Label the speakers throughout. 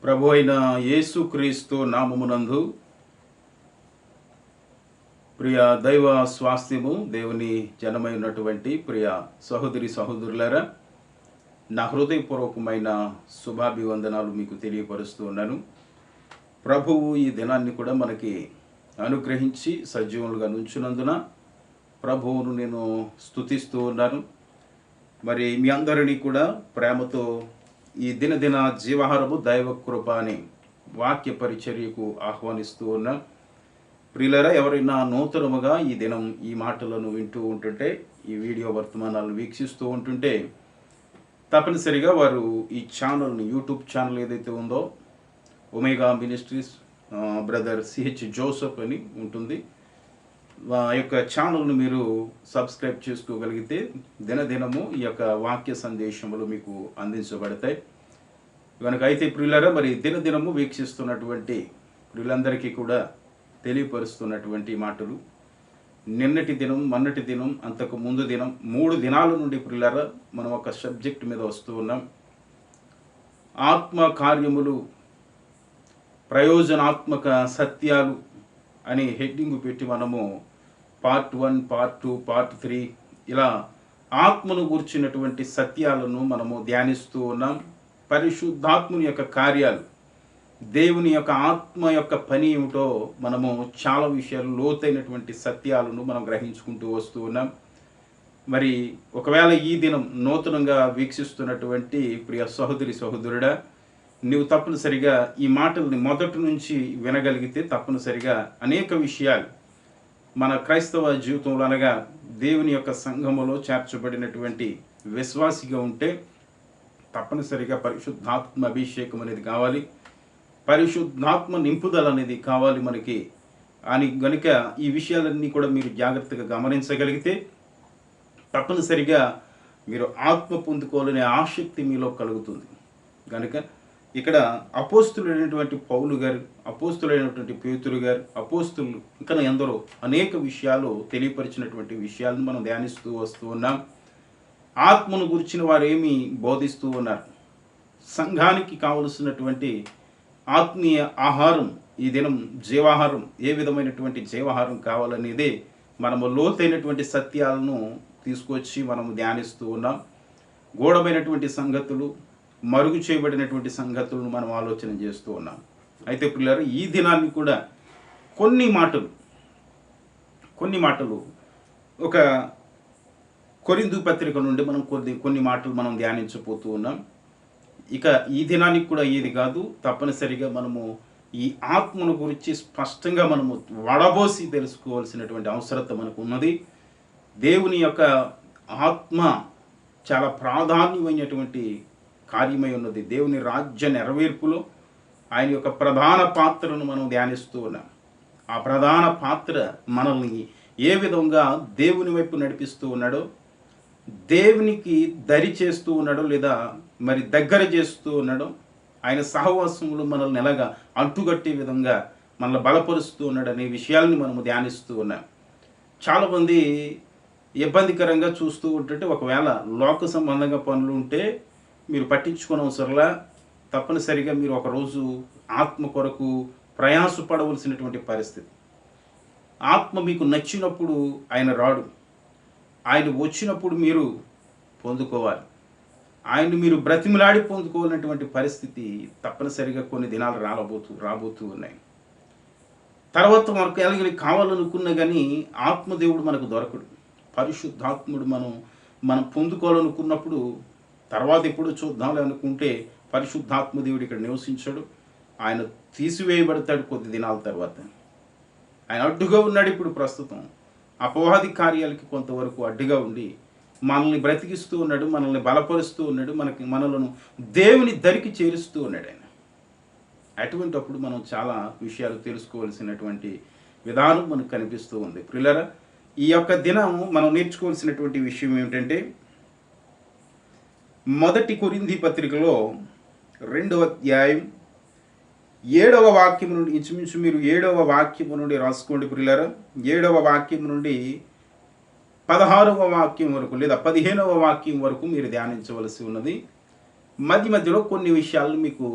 Speaker 1: ప్రభు అయిన యేసుక్రీస్తు నామమునందు ప్రియ దైవ స్వాస్థ్యము దేవుని జనమై ఉన్నటువంటి ప్రియ సహోదరి సహోదరులారా, నా హృదయపూర్వకమైన శుభాభివందనాలు మీకు తెలియపరుస్తూ ఉన్నాను. ప్రభువు ఈ దినాన్ని కూడా మనకి అనుగ్రహించి సజీవులుగా నుంచినందున ప్రభువును నేను స్తుతిస్తూ ఉన్నాను. మరి మీ అందరినీ కూడా ప్రేమతో ఈ దినదిన జీవాహారము దైవ కృప అనే వాక్య పరిచర్యకు ఆహ్వానిస్తూ ఉన్నాం. ప్రియులారా, ఎవరైనా నూతనముగా ఈ దినం ఈ మాటలను వింటూ ఉంటుంటే, ఈ వీడియో వర్తమానాలను వీక్షిస్తూ ఉంటుంటే, తప్పనిసరిగా వారు ఈ ఛానల్ని, యూట్యూబ్ ఛానల్ ఏదైతే ఉందో omega ministries brother CH Joseph అని ఉంటుంది, ఆ యొక్క ఛానల్ను మీరు సబ్స్క్రైబ్ చేసుకోగలిగితే దినదినము ఈ యొక్క వాక్య సందేశములు మీకు అందించబడతాయి కనుక. అయితే ప్రియులారా, మరి దినదినము వీక్షిస్తున్నటువంటి ప్రియులందరికీ కూడా తెలియపరుస్తున్నటువంటి మాటలు, నిన్నటి దినం, మొన్నటి దినం, అంతకు ముందు దినం, 3 దినాల నుండి ప్రియులారా మనం ఒక సబ్జెక్ట్ మీద వస్తూ ఉన్నాం. ఆత్మ కార్యములు, ప్రయోజనాత్మక సత్యాలు అని హెడ్డింగ్ పెట్టి మనము పార్ట్ 1, పార్ట్ 2, పార్ట్ 3 ఇలా ఆత్మను గుర్చినటువంటి సత్యాలను మనము ధ్యానిస్తూ ఉన్నాం. పరిశుద్ధాత్ముని యొక్క కార్యాలు, దేవుని యొక్క ఆత్మ యొక్క పని ఏమిటో మనము చాలా విషయాలు, లోతైనటువంటి సత్యాలను మనం గ్రహించుకుంటూ వస్తూ ఉన్నాం. మరి ఒకవేళ ఈ దినం నూతనంగా వీక్షిస్తున్నటువంటి ప్రియ సహోదరి సహోదరుడా, నువ్వు తప్పనిసరిగా ఈ మాటల్ని మొదటి నుంచి వినగలిగితే తప్పనిసరిగా అనేక విషయాలు మన క్రైస్తవ జీవితంలో, అనగా దేవుని యొక్క సంఘములో చేర్చబడినటువంటి విశ్వాసిగా ఉంటే తప్పనిసరిగా పరిశుద్ధాత్మ అభిషేకం అనేది కావాలి, పరిశుద్ధాత్మ నింపుదల అనేది కావాలి మనకి అని గనుక ఈ విషయాలన్నీ కూడా మీరు జాగ్రత్తగా గమనించగలిగితే తప్పనిసరిగా మీరు ఆత్మ పొందుకోవాలనే ఆసక్తి మీలో కలుగుతుంది. కనుక ఇక్కడ అపోస్తులైనటువంటి పౌలు గారు, అపోస్తులైనటువంటి పేతురు గారు, అపోస్తులు ఇంకా ఎందరో అనేక విషయాలు తెలియపరిచినటువంటి విషయాలను మనం ధ్యానిస్తూ వస్తూ ఉన్నాం. ఆత్మను గురించిన వారు ఏమి బోధిస్తూ ఉన్నారు, సంఘానికి కావలసినటువంటి ఆత్మీయ ఆహారం, ఈ దినం జీవాహారం, ఏ విధమైనటువంటి జీవాహారం కావాలనేదే మనము లోతైనటువంటి సత్యాలను తీసుకొచ్చి మనము ధ్యానిస్తూ ఉన్నాం. గూఢమైనటువంటి సంగతులు, మరుగు చేయబడినటువంటి సంగతులను మనం ఆలోచన చేస్తూ ఉన్నాం. అయితే పిల్లలు, ఈ దినాన్ని కూడా కొన్ని మాటలు ఒక కొరింథు పత్రిక నుండి మనం కొన్ని మాటలు మనం ధ్యానించబోతూ ఉన్నాం. ఇక ఈ దినానికి కూడా ఏది కాదు, తప్పనిసరిగా మనము ఈ ఆత్మను గురించి స్పష్టంగా మనము వడబోసి తెలుసుకోవాల్సినటువంటి అవసరత మనకు ఉన్నది. దేవుని యొక్క ఆత్మ చాలా ప్రాధాన్యమైనటువంటి కార్యమై ఉన్నది. దేవుని రాజ్య నెరవేర్పులో ఆయన యొక్క ప్రధాన పాత్రను మనం ధ్యానిస్తూ ఉన్నాం. ఆ ప్రధాన పాత్ర మనల్ని ఏ విధంగా దేవుని వైపు నడిపిస్తూ ఉన్నాడో, దేవునికి దరి చేస్తూ ఉన్నాడో, లేదా మరి దగ్గర చేస్తూ ఉన్నాడో, ఆయన సహవాసములు మనల్ని ఎలాగా అంటుగట్టే విధంగా మనల్ని బలపరుస్తూ ఉన్నాడు అనే విషయాల్ని మనము ధ్యానిస్తూ ఉన్నాం. చాలామంది ఇబ్బందికరంగా చూస్తూ ఉంటుంటే, ఒకవేళ లోక సంబంధంగా పనులు ఉంటే మీరు పట్టించుకోనవసరంలా, తప్పనిసరిగా మీరు ఒకరోజు ఆత్మ కొరకు ప్రయాసపడవలసినటువంటి పరిస్థితి. ఆత్మ మీకు నచ్చినప్పుడు ఆయన రాడు, ఆయన వచ్చినప్పుడు మీరు పొందుకోవాలి. ఆయన్ని మీరు బ్రతిమిలాడి పొందుకోవాలనేటువంటి పరిస్థితి తప్పనిసరిగా కొన్ని దినాలు రాబోతూ ఉన్నాయి. తర్వాత మనకు ఎలాగని కావాలనుకున్నా కానీ ఆత్మదేవుడు మనకు దొరకడు. పరిశుద్ధాత్ముడు మనం పొందుకోవాలనుకున్నప్పుడు తర్వాత ఎప్పుడు చూద్దాంలే అనుకుంటే పరిశుద్ధాత్మదేవుడు ఇక్కడ నివసించడు. ఆయన తీసివేయబడతాడు కొద్ది దినాల తర్వాత. ఆయన అడ్డుగా ఉన్నాడు. ఇప్పుడు ప్రస్తుతం అపవాది కార్యాలకి కొంతవరకు అడ్డుగా ఉండి మనల్ని బ్రతికిస్తూ ఉన్నాడు, మనల్ని బలపరుస్తూ ఉన్నాడు, మనలను దేవుని దరికి చేరుస్తూ ఉన్నాడు ఆయన. అటువంటి అప్పుడు మనం చాలా విషయాలు తెలుసుకోవాల్సినటువంటి విధానం మనకు కనిపిస్తూ ఉంది. ప్రియులారా, ఈ యొక్క దినం మనం నేర్చుకోవాల్సినటువంటి విషయం ఏమిటంటే, మొదటి కొరింథీ పత్రికలో 2వ అధ్యాయం 7వ వాక్యం నుండి, ఇంచుమించు మీరు 7వ వాక్యం నుండి రాసుకోండి ప్రియులారా. 7వ వాక్యం నుండి 16వ వాక్యం వరకు లేదా 15వ వాక్యం వరకు మీరు ధ్యానించవలసి ఉన్నది. మధ్య మధ్యలో కొన్ని విషయాలను మీకు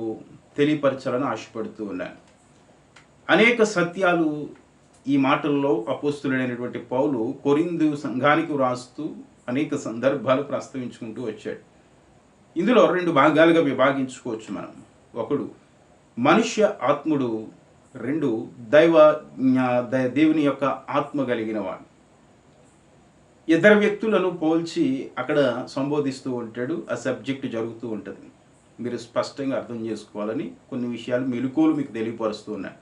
Speaker 1: తెలియపరచాలని ఆశపడుతూ ఉన్నాను. అనేక సత్యాలు ఈ మాటల్లో అపోస్తులుడైనటువంటి పౌలు కొరింథు సంఘానికి వ్రాస్తూ అనేక సందర్భాలు ప్రస్తావించుకుంటూ వచ్చాడు. ఇందులో 2 భాగాలుగా విభాగించుకోవచ్చు మనం. ఒకడు మనుష్య ఆత్ముడు, 2 దేవుని యొక్క ఆత్మ కలిగిన వాడు. ఇద్దరు వ్యక్తులను పోల్చి అక్కడ సంబోధిస్తూ ఉంటాడు. ఆ సబ్జెక్ట్ జరుగుతూ ఉంటుంది. మీరు స్పష్టంగా అర్థం చేసుకోవాలని కొన్ని విషయాలు మెలకువలు మీకు తెలియపరుస్తూ ఉన్నాయి.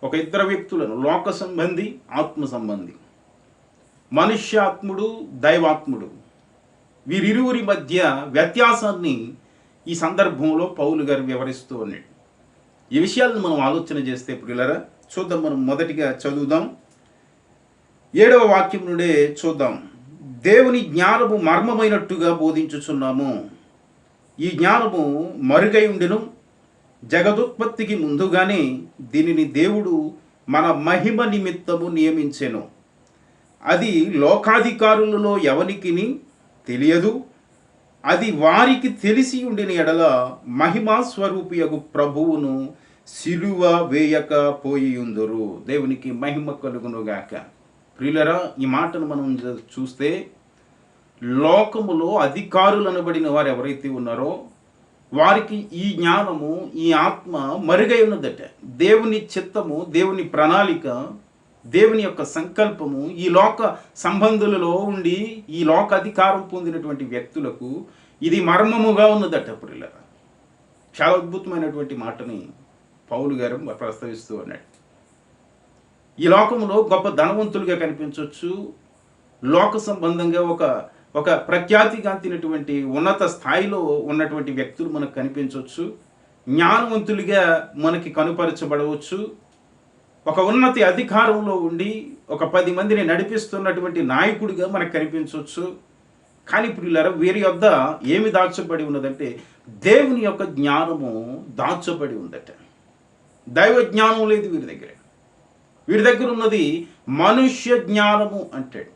Speaker 1: ఒక ఇద్దరు వ్యక్తులను, లోక సంబంధి, ఆత్మ సంబంధి, మనుష్యాత్ముడు, దైవాత్ముడు, వీరిరువురి మధ్య వ్యత్యాసాన్ని ఈ సందర్భంలో పౌలు గారు వివరిస్తూ ఉన్నాడు. ఈ విషయాలను మనం ఆలోచన చేస్తే ప్రియులారా చూద్దాం. మనం మొదటిగా చదువుదాం. 7వ వాక్యం నుండే చూద్దాం. దేవుని జ్ఞానము మర్మమైనట్టుగా బోధించుచున్నాము. ఈ జ్ఞానము మరుగై ఉండెను. జగదుత్పత్తికి ముందుగానే దీనిని దేవుడు మన మహిమ నిమిత్తము నియమించెను. అది లోకాధికారులలో ఎవనికిని తెలియదు. అది వారికి తెలిసి ఉండిన ఎడల మహిమా స్వరూపియగు ప్రభువును సిలువ వేయక పోయియుందురు. దేవునికి మహిమ కలుగునుగాక. ప్రియులరా, ఈ మాటను మనం చూస్తే లోకములో అధికారులు అనబడిన వారు ఎవరైతే ఉన్నారో వారికి ఈ జ్ఞానము, ఈ ఆత్మ మరుగై ఉన్నదట. దేవుని చిత్తము, దేవుని ప్రణాళిక, దేవుని యొక్క సంకల్పము ఈ లోక సంబంధులలో ఉండి ఈ లోక అధికారం పొందినటువంటి వ్యక్తులకు ఇది మర్మముగా ఉన్నదట. ప్రియులారా, చాలా అద్భుతమైనటువంటి మాటని పౌలు గారు ప్రస్తావిస్తూ ఉన్నాడు. ఈ లోకంలో గొప్ప ధనవంతులుగా కనిపించవచ్చు. లోక సంబంధంగా ఒక ప్రఖ్యాతిగాంతినటువంటి ఉన్నత స్థాయిలో ఉన్నటువంటి వ్యక్తులు మనకు కనిపించవచ్చు. జ్ఞానవంతులుగా మనకి కనుపరచబడవచ్చు. ఒక ఉన్నతి అధికారంలో ఉండి ఒక 10 మందిని నడిపిస్తున్నటువంటి నాయకుడిగా మనకు కనిపించవచ్చు. కానీ ప్రియులారా, వీరి యొద్ద ఏమి దాచబడి ఉన్నదంటే దేవుని యొక్క జ్ఞానము దాచబడి ఉందట. దైవ జ్ఞానం లేదు వీరి దగ్గర. వీరి దగ్గర ఉన్నది మనుష్య జ్ఞానము అంటాడు.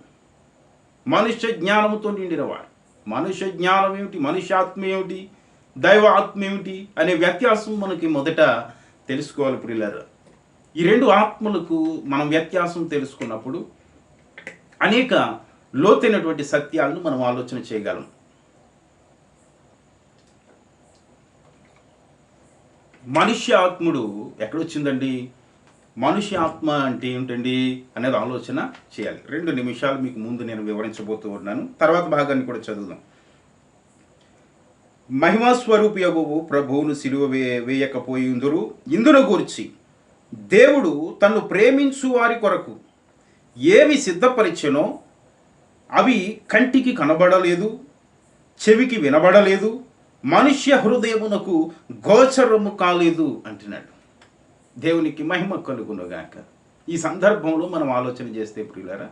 Speaker 1: మనుష్య జ్ఞానముతో నిండినవాడు. మనుష్య జ్ఞానం ఏమిటి, మనుష్యాత్మ ఏమిటి, దైవ ఆత్మ ఏమిటి అనే వ్యత్యాసం మనకి మొదట తెలుసుకోవాలి ప్రియులారా. ఈ 2 ఆత్మలకు మనం వ్యత్యాసం తెలుసుకున్నప్పుడు అనేక లోతైనటువంటి సత్యాలను మనం ఆలోచన చేయగలం. మనుష్య ఆత్ముడు ఎక్కడొచ్చిందండి? మనుష్య ఆత్మ అంటే ఏమిటండి అనేది ఆలోచన చేయాలి. 2 నిమిషాలు మీకు ముందు నేను వివరించబోతూ ఉన్నాను. తర్వాత భాగాన్ని కూడా చదువుదాం. మహిమాస్వరూపియగు ప్రభువును సిలువ వేయకపోయిందురు. ఇందును గూర్చి దేవుడు తన్ను ప్రేమించు వారి కొరకు ఏవి సిద్ధపరిచెనో అవి కంటికి కనబడలేదు, చెవికి వినబడలేదు, మనుష్య హృదయమునకు గోచరము కాలేదు అంటున్నాడు. దేవునికి మహిమ కలుగునుగాక. ఈ సందర్భంలో మనం ఆలోచన చేస్తే ప్రియులారా,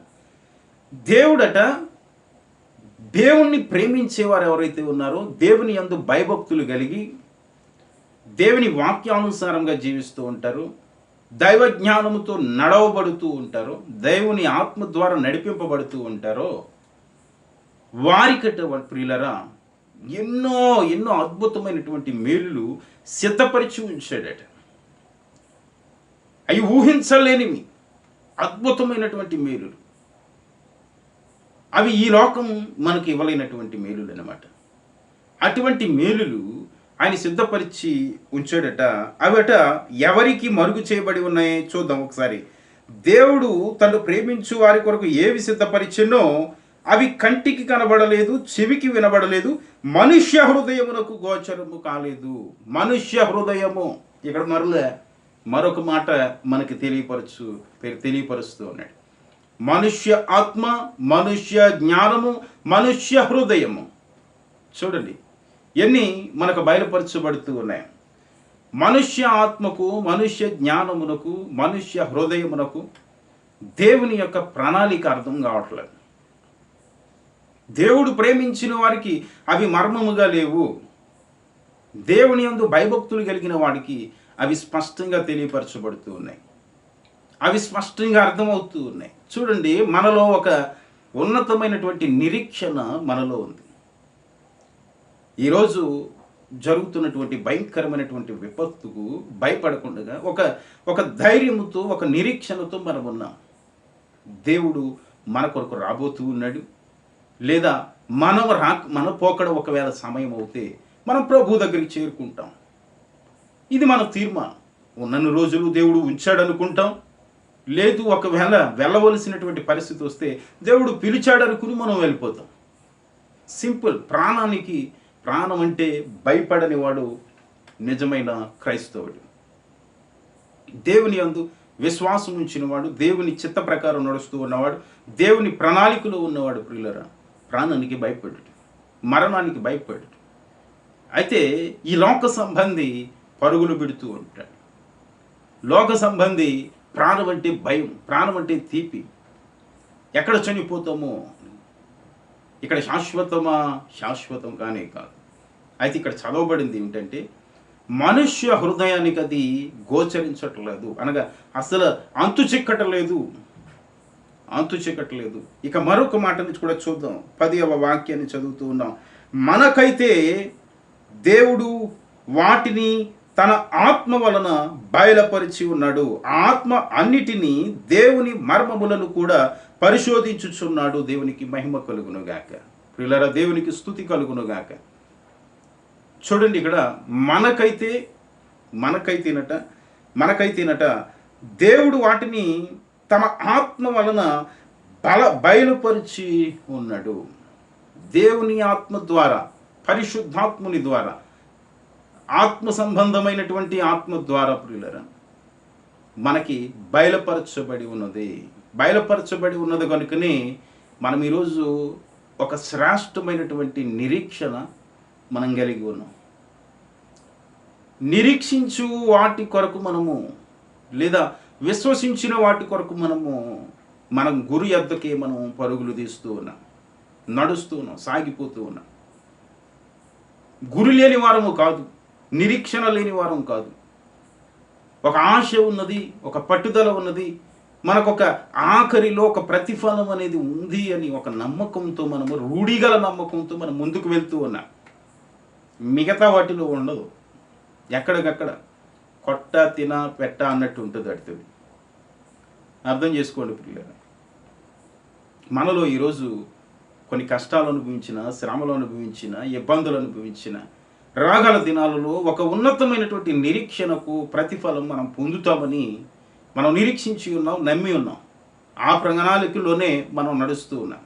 Speaker 1: దేవుణ్ణి ప్రేమించేవారు ఎవరైతే ఉన్నారో, దేవుని యందు భయభక్తులు కలిగి దేవుని వాక్యానుసారంగా జీవిస్తూ ఉంటారు, దైవ జ్ఞానముతో నడవబడుతూ ఉంటారో, దేవుని ఆత్మ ద్వారా నడిపింపబడుతూ ఉంటారో వారికట ప్రియులరా ఎన్నో ఎన్నో అద్భుతమైనటువంటి మేలులు సిద్ధపరిచి ఉంచాడట. అవి ఊహించలేనివి అద్భుతమైనటువంటి మేలులు. అవి ఈ లోకం మనకి ఇవ్వలేనటువంటి మేలులు అన్నమాట. అటువంటి మేలులు ఆయన సిద్ధపరిచి ఉంచాడట. అవట ఎవరికి మరుగు చేయబడి ఉన్నాయి చూద్దాం ఒకసారి. దేవుడు తను ప్రేమించు వారి కొరకు ఏవి సిద్ధపరిచినో అవి కంటికి కనబడలేదు, చెవికి వినబడలేదు, మనుష్య హృదయమునకు గోచరము కాలేదు. మనుష్య హృదయము ఇక్కడ మరొక మాట మనకి తెలియపరుస్తూ ఉన్నాడు. మనుష్య ఆత్మ, మనుష్య జ్ఞానము, మనుష్య హృదయము. చూడండి ఎన్ని మనకు బయలుపరచబడుతూ ఉన్నాయి. మనుష్య ఆత్మకు, మనుష్య జ్ఞానమునకు, మనుష్య హృదయమునకు దేవుని యొక్క ప్రణాళిక అర్థం కావట్లేదు. దేవుడు ప్రేమించిన వారికి అవి మర్మముగా లేవు. దేవుని యందు భయభక్తులు కలిగిన వాడికి అవి స్పష్టంగా తెలియపరచబడుతూ ఉన్నాయి, అవి స్పష్టంగా అర్థమవుతూ ఉన్నాయి. చూడండి, మనలో ఒక ఉన్నతమైనటువంటి నిరీక్షణ మనలో ఉంది. ఈరోజు జరుగుతున్నటువంటి భయంకరమైనటువంటి విపత్తుకు భయపడకుండా ఒక ధైర్యముతో, ఒక నిరీక్షణతో మనం ఉన్నాం. దేవుడు మన కొరకు రాబోతూ ఉన్నాడు. లేదా మన పోకడ ఒకవేళ సమయం అవుతే మనం ప్రభు దగ్గరికి చేరుకుంటాం. ఇది మన తీర్మానం. ఉన్నన్ని రోజులు దేవుడు ఉంచాడనుకుంటాం. లేదు, ఒకవేళ వెళ్ళవలసినటువంటి పరిస్థితి వస్తే దేవుడు పిలిచాడనుకుని మనం వెళ్ళిపోతాం. సింపుల్. ప్రాణం అంటే భయపడని వాడు నిజమైన క్రైస్తవుడు. దేవుని యందు విశ్వాసం ఉంచినవాడు, దేవుని చిత్త ప్రకారం నడుస్తూ ఉన్నవాడు, దేవుని ప్రణాళికలో ఉన్నవాడు ప్రియులరా ప్రాణానికి భయపడు, మరణానికి భయపడు. అయితే ఈ లోక సంబంధి పరుగులు పెడుతూ ఉంటాడు. లోక సంబంధి ప్రాణం అంటే భయం, ప్రాణం అంటే తీపి. ఎక్కడ చనిపోతామో, ఇక్కడ శాశ్వతమా? శాశ్వతం కానే కాదు. అయితే ఇక్కడ చదవబడింది ఏమిటంటే మనుష్య హృదయానికి అది గోచరించట్లేదు, అనగా అసలు అంతు చిక్కటలేదు. ఇక మరొక మాట నుంచి కూడా చూద్దాం. 10వ వాక్యాన్ని చదువుతూ ఉన్నాం. మనకైతే దేవుడు వాటిని తన ఆత్మ వలన బయలుపరిచి ఉన్నాడు. ఆత్మ అన్నిటినీ, దేవుని మర్మములను కూడా పరిశోధించుచున్నాడు. దేవునికి మహిమ కలుగునుగాక. ప్రియులారా, దేవునికి స్తుతి కలుగునుగాక. చూడండి, ఇక్కడ మనకైతేనట దేవుడు వాటిని తమ ఆత్మ వలన బయలుపరిచి ఉన్నాడు. దేవుని ఆత్మ ద్వారా, పరిశుద్ధాత్ముని ద్వారా, ఆత్మ సంబంధమైనటువంటి ఆత్మ ద్వారా ప్రియులరా మనకి బయలుపరచబడి ఉన్నది కనుకనే మనం ఈరోజు ఒక శ్రేష్టమైనటువంటి నిరీక్షణ మనం కలిగి ఉన్నాం. నిరీక్షించు వాటి కొరకు మనము, లేదా విశ్వసించిన వాటి కొరకు మనం గురు యొద్దకే మనం పరుగులు తీస్తూ ఉన్నాం, నడుస్తూ ఉన్నాం, సాగిపోతూ ఉన్నాం. గురి లేని వారము కాదు, నిరీక్షణ లేని వారం కాదు. ఒక ఆశ ఉన్నది, ఒక పట్టుదల ఉన్నది, మనకొక ఆఖరిలో ఒక ప్రతిఫలం అనేది ఉంది అని ఒక నమ్మకంతో రూఢిగల నమ్మకంతో మనం ముందుకు వెళ్తూ ఉన్నాం. మిగతా వాటిలో ఉండదు. ఎక్కడికక్కడ కొట్ట తిన పెట్ట అన్నట్టు ఉంటుంది. అడుగుతుంది. అర్థం చేసుకోండి పిల్లలు. మనలో ఈరోజు కొన్ని కష్టాలు అనుభవించిన, శ్రమలు అనుభవించిన, ఇబ్బందులు అనుభవించిన రాగల దినాలలో ఒక ఉన్నతమైనటువంటి నిరీక్షణకు ప్రతిఫలం మనం పొందుతామని మనం నిరీక్షించి ఉన్నాం, నమ్మి ఉన్నాం. ఆ ప్రణాళికలోనే మనం నడుస్తూ ఉన్నాం.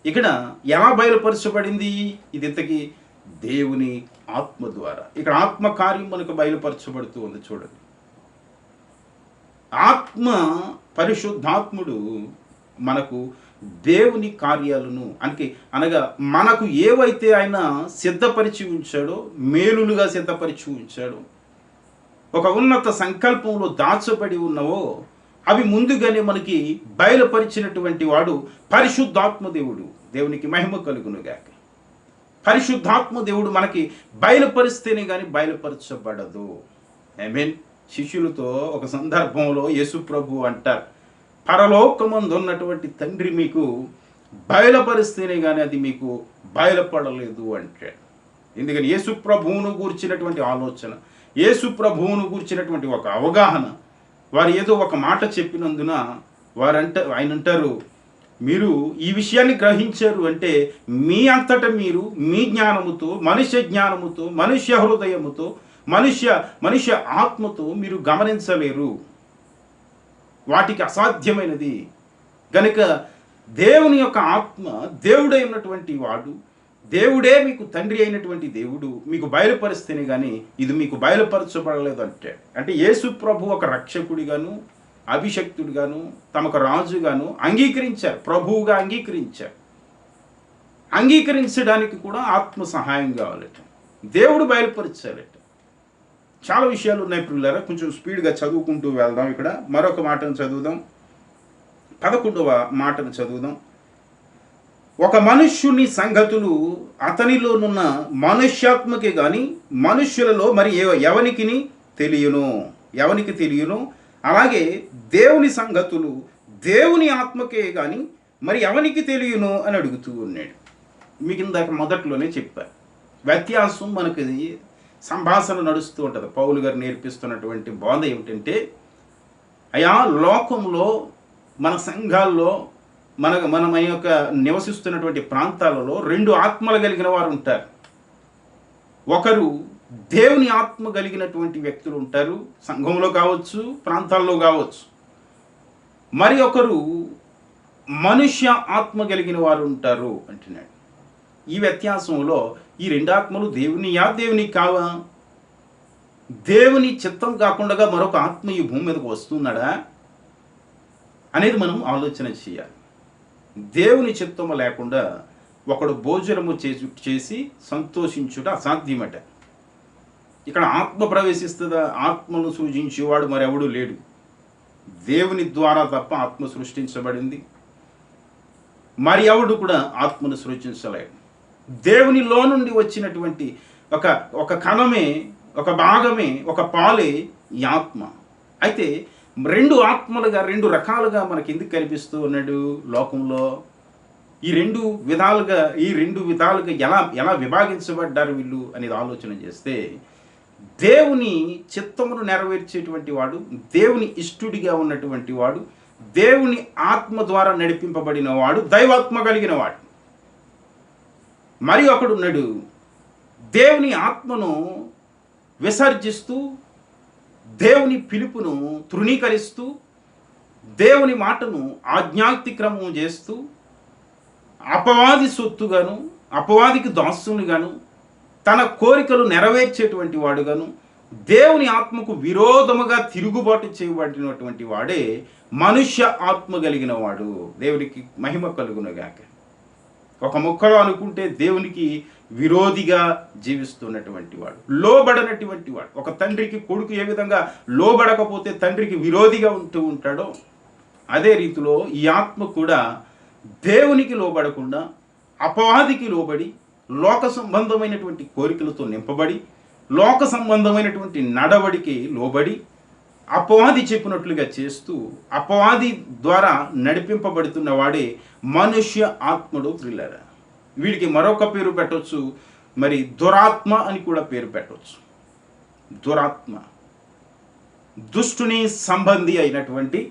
Speaker 1: ఇక్కడ ఎలా బయలుపరచబడింది? ఇది ఇంతకీ దేవుని ఆత్మ ద్వారా. ఇక్కడ ఆత్మ కార్యం మనకు బయలుపరచబడుతూ ఉంది. చూడండి, ఆత్మ, పరిశుద్ధాత్ముడు మనకు దేవుని కార్యాలను అనగా మనకు ఏవైతే ఆయన సిద్ధపరిచి ఉంచాడో, మేలులుగా సిద్ధపరిచి ఉంచాడో, ఒక ఉన్నత సంకల్పంలో దాచబడి ఉన్నవో అవి ముందుగానే మనకి బయలుపరిచినటువంటి వాడు పరిశుద్ధాత్మ దేవుడు. దేవునికి మహిమ కలుగునుగాక. పరిశుద్ధాత్మ దేవుడు మనకి బయలుపరిస్తేనే కానీ బయలుపరచబడదు. ఆమేన్. శిష్యులతో ఒక సందర్భంలో యేసు ప్రభు అంటారు, పరలోకమందు ఉన్నటువంటి తండ్రి మీకు బయలుపరిస్తేనే కానీ అది మీకు బయలుపడలేదు అంటాడు. ఎందుకని యేసు ప్రభువును గూర్చినటువంటి ఆలోచన, యేసు ప్రభువును గూర్చినటువంటి ఒక అవగాహన, వారు ఏదో ఒక మాట చెప్పినందున ఆయన అంటారు, మీరు ఈ విషయాన్ని గ్రహించారు అంటే మీ అంతటా మీరు మీ జ్ఞానముతో, మనుష్య జ్ఞానముతో, మనుష్య హృదయముతో, మనుష్య ఆత్మతో మీరు గమనించలేరు. వాటికి అసాధ్యమైనది. గనుక దేవుని యొక్క ఆత్మ, దేవుడై ఉన్నటువంటి వాడు, దేవుడే మీకు తండ్రి అయినటువంటి దేవుడు మీకు బయలుపరిస్తేనే కానీ ఇది మీకు బయలుపరచబడలేదు అంటే యేసు ప్రభు ఒక రక్షకుడిగాను, అభిషక్తుడిగాను, తమకు రాజుగాను అంగీకరించారు, ప్రభువుగా అంగీకరించారు. అంగీకరించడానికి కూడా ఆత్మ సహాయం కావాలట, దేవుడు బయలుపరిచారట. చాలా విషయాలు ఉన్నాయి పిల్లరా, కొంచెం స్పీడ్గా చదువుకుంటూ వెళ్దాం. ఇక్కడ మరొక మాటను చదువుదాం, 11వ మాటను చదువుదాం. ఒక మనుష్యుని సంగతులు అతనిలోనున్న మనుష్యాత్మకే గాని మనుష్యులలో మరి ఎవనికి తెలియను, అలాగే దేవుని సంగతులు దేవుని ఆత్మకే గాని మరి ఎవనికి తెలియను అని అడుగుతూ ఉన్నాడు. మీకు ఇందాక మొదట్లోనే చెప్పారు, వ్యత్యాసం మనకి సంభాషణ నడుస్తూ ఉంటుంది. పౌలు గారు నేర్పిస్తున్నటువంటి బోధ ఏమిటంటే, అయా లోకంలో మన సంఘాల్లో మన యొక్క నివసిస్తున్నటువంటి ప్రాంతాలలో రెండు ఆత్మలు కలిగిన వారు ఉంటారు. ఒకరు దేవుని ఆత్మ కలిగినటువంటి వ్యక్తులు ఉంటారు, సంఘంలో కావచ్చు, ప్రాంతాల్లో కావచ్చు. మరి ఒకరు మనుష్య ఆత్మ కలిగిన వారు ఉంటారు అంటున్నాడు. ఈ వ్యత్యాసంలో ఈ రెండు ఆత్మలు దేవుని కావా? దేవుని చిత్తం కాకుండా మరొక ఆత్మ ఈ భూమి మీదకు వస్తున్నాడా అనేది మనం ఆలోచన చేయాలి. దేవుని చిత్తము లేకుండా ఒకడు భోజనము చేసి సంతోషించుట అసాధ్యమట. ఇక్కడ ఆత్మ ప్రవేశిస్తుందా? ఆత్మను సృజించేవాడు మరెవడూ లేడు. దేవుని ద్వారా తప్ప ఆత్మ సృష్టించబడింది. మరి ఎవడు కూడా ఆత్మను సృజించలేడు. దేవునిలో నుండి వచ్చినటువంటి ఒక కణమే, ఒక భాగమే, ఒక పాలే ఈ ఆత్మ. అయితే రెండు ఆత్మలుగా, రెండు రకాలుగా మనకి ఎందుకు కనిపిస్తూ ఉన్నాడు లోకంలో? ఈ రెండు విధాలుగా ఎలా విభాగించబడ్డారు వీళ్ళు అనేది ఆలోచన చేస్తే, దేవుని చిత్తమును నెరవేర్చేటువంటి వాడు, దేవుని ఇష్టుడిగా ఉన్నటువంటి వాడు, దేవుని ఆత్మ ద్వారా నడిపింపబడిన వాడు, దైవాత్మ కలిగిన వాడు. మరి ఒకడు ఉన్నాడు, దేవుని ఆత్మను విసర్జిస్తూ, దేవుని పిలుపును తృణీకరిస్తూ, దేవుని మాటను ఆజ్ఞాతిక్రమం చేస్తూ, అపవాది సొత్తుగాను, అపవాదికి దాసునిగాను, తన కోరికలు నెరవేర్చేటువంటి వాడుగాను, దేవుని ఆత్మకు విరోధముగా తిరుగుబాటు చేయబడినటువంటి వాడే మనుష్య ఆత్మ కలిగిన వాడు. దేవునికి మహిమ కలుగునుగాక. ఒక ముక్కలో అనుకుంటే దేవునికి విరోధిగా జీవిస్తున్నటువంటి వాడు, లోబడనటువంటి వాడు. ఒక తండ్రికి కొడుకు ఏ విధంగా లోబడకపోతే తండ్రికి విరోధిగా ఉంటూ ఉంటాడో, అదే రీతిలో ఈ ఆత్మ కూడా దేవునికి లోబడకుండా అపవాదికి లోబడి, లోక సంబంధమైనటువంటి కోరికలతో నింపబడి, లోక సంబంధమైనటువంటి నడవడికి లోబడి, అపవాది చెప్పినట్లుగా చేస్తూ, అపవాది ద్వారా నడిపింపబడుతున్న వాడే మనుష్య ఆత్ముడు. ప్రియులారా, వీడికి మరొక పేరు పెట్టవచ్చు, మరి దురాత్మ అని కూడా పేరు పెట్టవచ్చు. దురాత్మ, దుష్టుని సంబంధి అయినటువంటి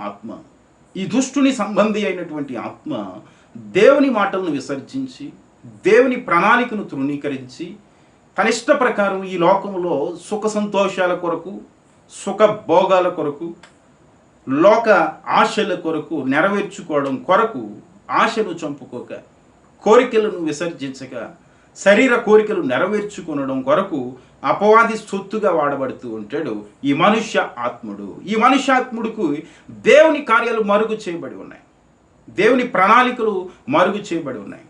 Speaker 1: ఆత్మ. ఈ దుష్టుని సంబంధి అయినటువంటి ఆత్మ దేవుని మాటలను విసర్జించి, దేవుని ప్రణాళికను తృణీకరించి, తన ఇష్ట ప్రకారం ఈ లోకంలో సుఖ సంతోషాల కొరకు, సుఖ భోగాల కొరకు, లోక ఆశల కొరకు నెరవేర్చుకోవడం కొరకు ఆశను చంపుకోక, కోరికలను విసర్జించక, శరీర కోరికలు నెరవేర్చుకొనడం కొరకు అపవాది సొత్తుగా వాడబడుతూ ఉంటాడు ఈ మనుష్య ఆత్ముడు. ఈ మనుష్యాత్ముడికి దేవుని కార్యాలు మరుగు చేయబడి ఉన్నాయి, దేవుని ప్రణాళికలు మరుగు చేయబడి ఉన్నాయి.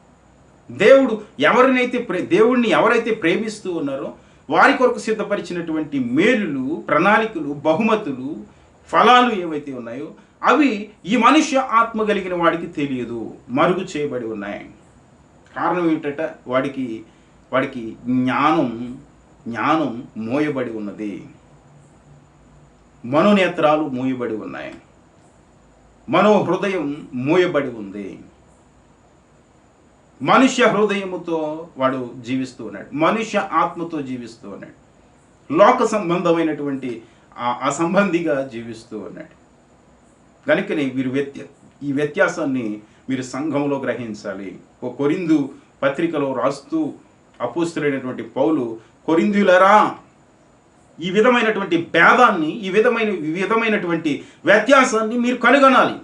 Speaker 1: దేవుడిని ఎవరైతే ప్రేమిస్తూ ఉన్నారో వారి కొరకు సిద్ధపరిచినటువంటి మేలులు, ప్రణాళికలు, బహుమతులు, ఫలాలు ఏవైతే ఉన్నాయో అవి ఈ మనుష్య ఆత్మ కలిగిన వాడికి తెలియదు, మరుగు చేయబడి ఉన్నాయి. కారణం ఏమిటట? వాడికి జ్ఞానం మోయబడి ఉన్నది, మనోనేత్రాలు మూయబడి ఉన్నాయి, మనోహృదయం మూయబడి ఉంది. మనుష్య హృదయముతో వాడు జీవిస్తూ ఉన్నాడు, మనుష్య ఆత్మతో జీవిస్తూ ఉన్నాడు, లోక సంబంధమైనటువంటి అసంబంధిగా జీవిస్తూ ఉన్నాడు. కనుకనే ఈ వ్యత్యాసాన్ని మీరు సంఘంలో గ్రహించాలి. కొరింథు పత్రికలో రాస్తూ అపోస్తలుడైనటువంటి పౌలు, కొరింథీయులారా, ఈ విధమైనటువంటి భేదాన్ని, ఈ విధమైనటువంటి వ్యత్యాసాన్ని మీరు కనుగొనాలి.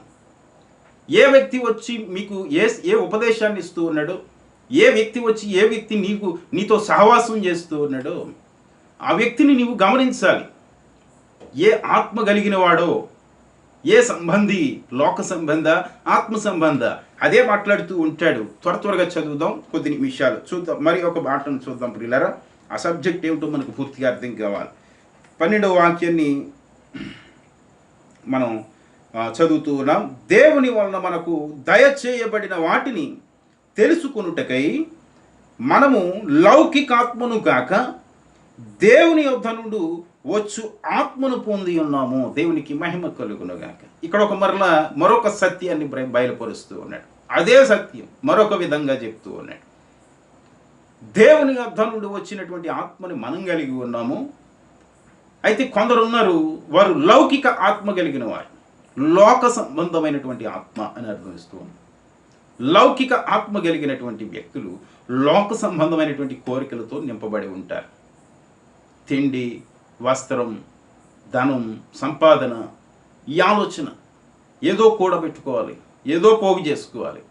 Speaker 1: ఏ వ్యక్తి వచ్చి మీకు ఏ ఉపదేశాన్ని ఇస్తూ ఉన్నాడో, ఏ వ్యక్తి నీతో సహవాసం చేస్తూ ఉన్నాడో ఆ వ్యక్తిని నీవు గమనించాలి. ఏ ఆత్మ కలిగిన వాడో, ఏ సంబంధి, లోక సంబంధ, ఆత్మ సంబంధ, అదే మాట్లాడుతూ ఉంటాడు. త్వరగా చదువుదాం, కొద్ది నిమిషాలు చూద్దాం, మరి ఒక మాటను చూద్దాం ప్రియులారా. ఆ సబ్జెక్ట్ ఏమిటో మనకు పూర్తిగా అర్థం కావాలి. 12వ వాక్యాన్ని మనం చదువుతూ ఉన్నాం. దేవుని వలన మనకు దయచేయబడిన వాటిని తెలుసుకొనుటకై మనము లౌకికాత్మను గాక దేవుని యొద్ద నుండి వచ్చు ఆత్మను పొంది ఉన్నాము. దేవునికి మహిమ కలుగును గాక. ఇక్కడ మరొక సత్యాన్ని బయలుపరుస్తూ ఉన్నాడు. అదే సత్యం మరొక విధంగా చెప్తూ ఉన్నాడు. దేవుని యొద్ద నుండి వచ్చినటువంటి ఆత్మని మనం కలిగి ఉన్నాము. అయితే కొందరు ఉన్నారు, వారు లౌకిక ఆత్మ కలిగిన వారు, లోక సంబంధమైనటువంటి ఆత్మ అని అర్థమిస్తూ ఉంది. లౌకిక ఆత్మ కలిగినటువంటి వ్యక్తులు లోక సంబంధమైనటువంటి కోరికలతో నింపబడి ఉంటారు. తిండి, వస్త్రం, ధనం, సంపాదన, ఈ ఆలోచన, ఏదో కూడబెట్టుకోవాలి, ఏదో పోగు చేసుకోవాలి,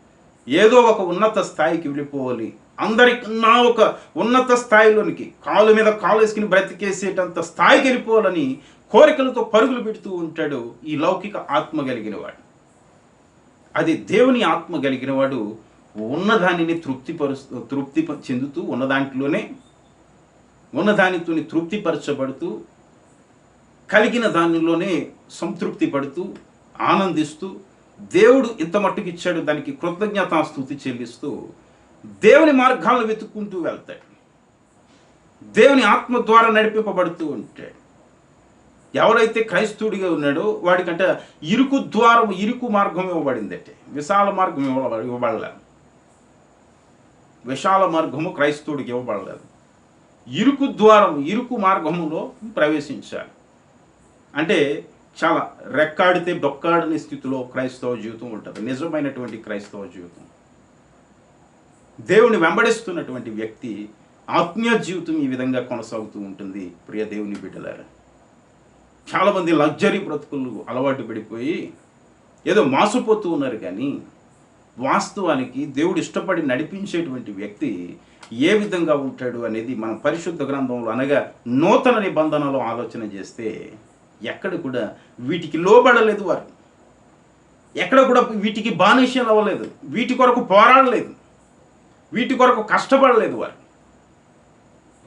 Speaker 1: ఏదో ఒక ఉన్నత స్థాయికి వెళ్ళిపోవాలి, అందరికన్నా ఒక ఉన్నత స్థాయిలోనికి కాలు మీద కాలు వేసుకుని బ్రతికేసేటంత స్థాయికి వెళ్ళిపోవాలని కోరికలతో పరుగులు పెడుతూ ఉంటాడు ఈ లౌకిక ఆత్మ కలిగిన వాడు. అది దేవుని ఆత్మ కలిగిన వాడు ఉన్నదానిని తృప్తి చెందుతూ ఉన్నదానితో తృప్తిపరచబడుతూ కలిగిన దానిలోనే సంతృప్తి పడుతూ ఆనందిస్తూ దేవుడు ఇంత మట్టుకు ఇచ్చాడు దానికి కృతజ్ఞతాస్తుతి చెల్లిస్తూ దేవుని మార్గాలను వెతుక్కుంటూ వెళ్తాడు. దేవుని ఆత్మ ద్వారా నడిపింపబడుతూ ఉంటాడు. ఎవరైతే క్రైస్తవుడిగా ఉన్నాడో వాడికంటే ఇరుకు మార్గం ఇవ్వబడిందంటే, విశాల మార్గం ఇవ్వబడలేదు. విశాల మార్గము క్రైస్తవుడికి ఇవ్వబడలేదు. ఇరుకు మార్గములో ప్రవేశించాలి. అంటే చాలా రెక్కాడితే డొక్కాడని స్థితిలో క్రైస్తవ జీవితం ఉంటుంది. నిజమైనటువంటి క్రైస్తవ జీవితం, దేవుని వెంబడిస్తున్నటువంటి వ్యక్తి ఆత్మీయ జీవితం ఈ విధంగా కొనసాగుతూ ఉంటుంది. ప్రియ దేవుని బిడ్డలారా, చాలామంది లగ్జరీ బ్రతుకులు అలవాటు పడిపోయి ఏదో మోసపోతూ ఉన్నారు. కానీ వాస్తవానికి దేవుడు ఇష్టపడి నడిపించేటువంటి వ్యక్తి ఏ విధంగా ఉంటాడు అనేది మనం పరిశుద్ధ గ్రంథంలో అనగా నూతన నిబంధనలో ఆలోచన చేస్తే ఎక్కడ కూడా వీటికి లోబడలేదు వారు, ఎక్కడ కూడా వీటికి బానిసలు అవ్వలేదు, వీటి కొరకు పోరాడలేదు, వీటి కొరకు కష్టపడలేదు.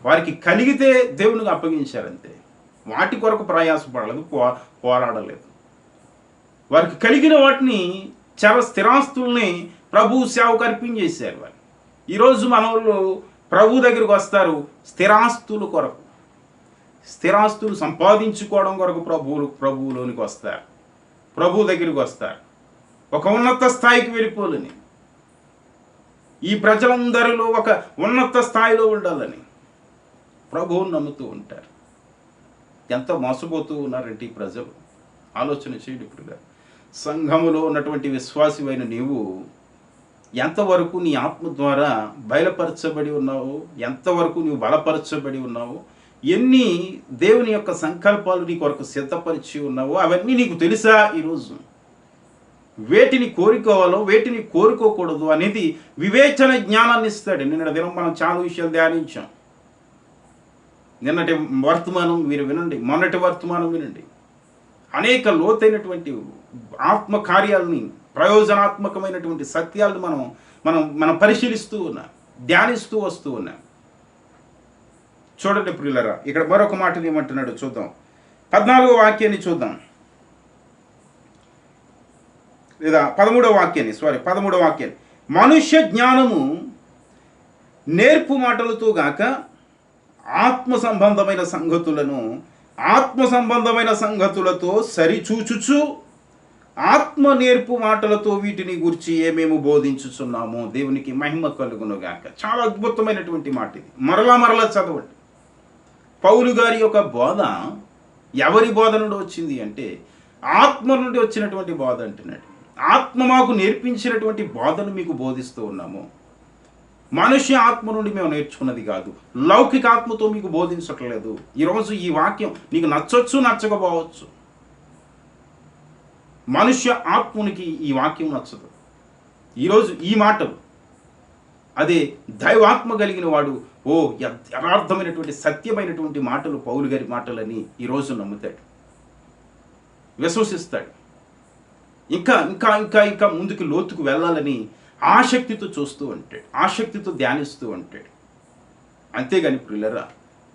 Speaker 1: వారికి కలిగితే దేవునికి అప్పగించారంతే. వాటి కొరకు ప్రయాసపడలేదు, పోరాడలేదు. వారికి కలిగిన వాటిని స్థిరాస్తుల్ని ప్రభు సేవకు అర్పించేశారు వారు. ఈరోజు మన వాళ్ళు ప్రభు దగ్గరికి వస్తారు స్థిరాస్తుల కొరకు, స్థిరాస్తులు సంపాదించుకోవడం కొరకు ప్రభువులోనికి వస్తారు, ప్రభు దగ్గరికి వస్తారు. ఒక ఉన్నత స్థాయికి వెళ్ళిపోలని, ఈ ప్రజలందరిలో ఒక ఉన్నత స్థాయిలో ఉండాలని ప్రభువుని నమ్ముతూ ఉంటారు. ఎంత మోసపోతూ ఉన్నారంటే ఈ ప్రజలు. ఆలోచన చేయండి. ఇప్పుడుగా సంఘములో ఉన్నటువంటి విశ్వాసివైన నీవు ఎంతవరకు నీ ఆత్మ ద్వారా బయలుపరచబడి ఉన్నావు, ఎంతవరకు నీవు బలపరచబడి ఉన్నావు, ఎన్ని దేవుని యొక్క సంకల్పాలు నీ కొరకు సిద్ధపరిచి ఉన్నావో అవన్నీ నీకు తెలుసా? ఈరోజు వేటిని కోరుకోవాలో వేటిని కోరుకోకూడదు అనేది వివేచన జ్ఞానాన్ని ఇస్తాడు. నిన్న దినం మనం చాలా విషయాలు ధ్యానించాం. నిన్నటి వర్తమానం మీరు వినండి, మొన్నటి వర్తమానం వినండి. అనేక లోతైనటువంటి ఆత్మ కార్యాలని, ప్రయోజనాత్మకమైనటువంటి సత్యాలను మనం పరిశీలిస్తూ ఉన్నాం, ధ్యానిస్తూ వస్తూ ఉన్నాం. చూడండి ప్రియులారా, ఇక్కడ మరొక మాటని ఏమంటున్నాడు చూద్దాం. 14వ వాక్యాన్ని చూద్దాం, లేదా 13వ వాక్యాన్ని. మనుష్య జ్ఞానము నేర్పు మాటలతో గాక ఆత్మ సంబంధమైన సంగతులతో సరిచూచుచు ఆత్మ నేర్పు మాటలతో వీటిని గురించి ఏమేమి బోధించుచున్నామో దేవునికి మహిమ కలుగును గాక. చాలా అద్భుతమైనటువంటి మాట ఇది. మరలా చదవండి. పౌలు గారి యొక్క బోధ ఎవరి బోధ నుండి వచ్చింది అంటే ఆత్మ నుండి వచ్చినటువంటి బోధ అంటున్నాడు. ఆత్మ మాకు నేర్పించినటువంటి బోధను మీకు బోధిస్తూ ఉన్నాము. మనుష్య ఆత్మ నుండి మేము నేర్చుకున్నది కాదు, లౌకిక ఆత్మతో మీకు బోధించట్లేదు. ఈరోజు ఈ వాక్యం నీకు నచ్చొచ్చు, నచ్చకపోవచ్చు. మనుష్య ఆత్మనికి ఈ వాక్యం నచ్చదు. ఈరోజు ఈ మాటలు అదే దైవాత్మ కలిగిన వాడు యథార్థమైనటువంటి సత్యమైనటువంటి మాటలు పౌలు గారి మాటలని ఈరోజు నమ్ముతాడు, విశ్వసిస్తాడు. ఇంకా ఇంకా ఇంకా ఇంకా ముందుకు లోతుకు వెళ్ళాలని ఆసక్తితో చూస్తూ ఉంటాడు, ఆసక్తితో ధ్యానిస్తూ ఉంటాడు. అంతేగాని ప్రియులరా,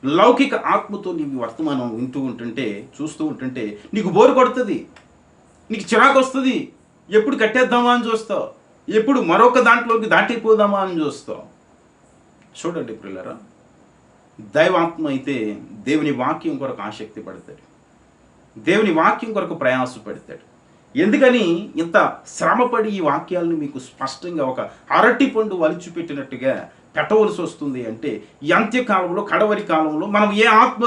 Speaker 1: లౌకిక ఆత్మతో నీకు వర్తమానం వింటూ ఉంటుంటే, చూస్తూ ఉంటుంటే నీకు బోరు కొడుతుంది, నీకు చిరాకు వస్తుంది. ఎప్పుడు కట్టేద్దామా అని చూస్తావు, ఎప్పుడు మరొక దాంట్లోకి దాటిపోదామా అని చూస్తావు. చూడండి ప్రియులరా, దైవాత్మ అయితే దేవుని వాక్యం కొరకు ఆసక్తి పడతాడు, దేవుని వాక్యం కొరకు ప్రయాసపడతాడు. ఎందుకని ఇంత శ్రమపడి ఈ వాక్యాలను మీకు స్పష్టంగా ఒక అరటి పండు వలిచిపెట్టినట్టుగా పెట్టవలసి వస్తుంది అంటే ఈ అంత్యకాలంలో, కడవరి కాలంలో మనం ఏ ఆత్మ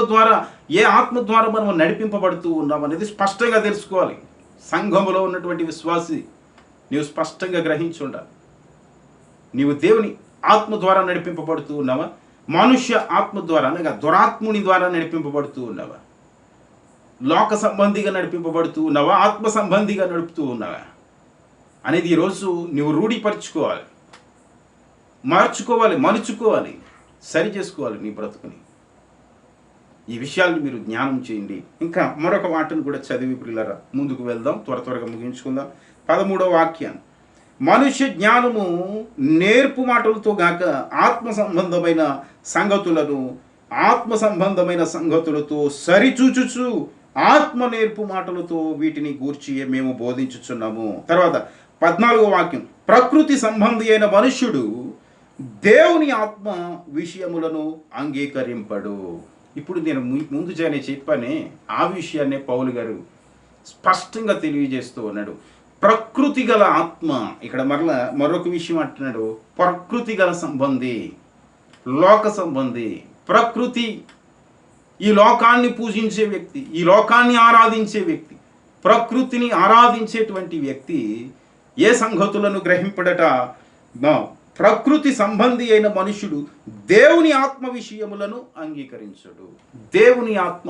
Speaker 1: ద్వారా మనం నడిపింపబడుతూ ఉన్నాం అనేది స్పష్టంగా తెలుసుకోవాలి. సంఘములో ఉన్నటువంటి విశ్వాసి నీవు స్పష్టంగా గ్రహించి ఉండాలి. నీవు దేవుని ఆత్మ ద్వారా నడిపింపబడుతూ ఉన్నావా, మనుష్య ఆత్మ ద్వారా అనగా దురాత్ముని ద్వారా నడిపింపబడుతూ ఉన్నావా, లోక సంబంధిగా నడిపింపబడుతూ ఉన్నావా, ఆత్మ సంబంధిగా నడుపుతూ ఉన్నావా అనేది ఈరోజు నువ్వు రూఢీపరచుకోవాలి, మలుచుకోవాలి, సరి చేసుకోవాలి నీ బ్రతుకుని. ఈ విషయాలను మీరు జ్ఞానం చేయండి. ఇంకా మరొక మాటను కూడా చదివి ప్రియులారా ముందుకు వెళ్దాం, త్వరగా ముగించుకుందాం. 13వ వాక్యాన్ని, మనుష్య జ్ఞానము నేర్పు మాటలతో గాక ఆత్మ సంబంధమైన సంగతులతో సరిచూచుచు ఆత్మ నేర్పు మాటలతో వీటిని గూర్చి మేము బోధించుచున్నాము. తర్వాత 14వ వాక్యం, ప్రకృతి సంబంధి అయిన మనుష్యుడు దేవుని ఆత్మ విషయములను అంగీకరింపడు. ఇప్పుడు నేను ముందు చెప్పానే ఆ విషయాన్నే పౌలు గారు స్పష్టంగా తెలియజేస్తూ ఉన్నాడు. ప్రకృతి గల ఆత్మ, ఇక్కడ మరొక విషయం అంటున్నాడు, ప్రకృతి గల సంబంధి, లోక సంబంధి. ప్రకృతి, ఈ లోకాన్ని పూజించే వ్యక్తి, ఈ లోకాన్ని ఆరాధించే వ్యక్తి, ప్రకృతిని ఆరాధించేటువంటి వ్యక్తి ఏ సంగతులను గ్రహింపడట, ప్రకృతి సంబంధి అయిన మనుషుడు దేవుని ఆత్మ విషయములను అంగీకరించడు. దేవుని ఆత్మ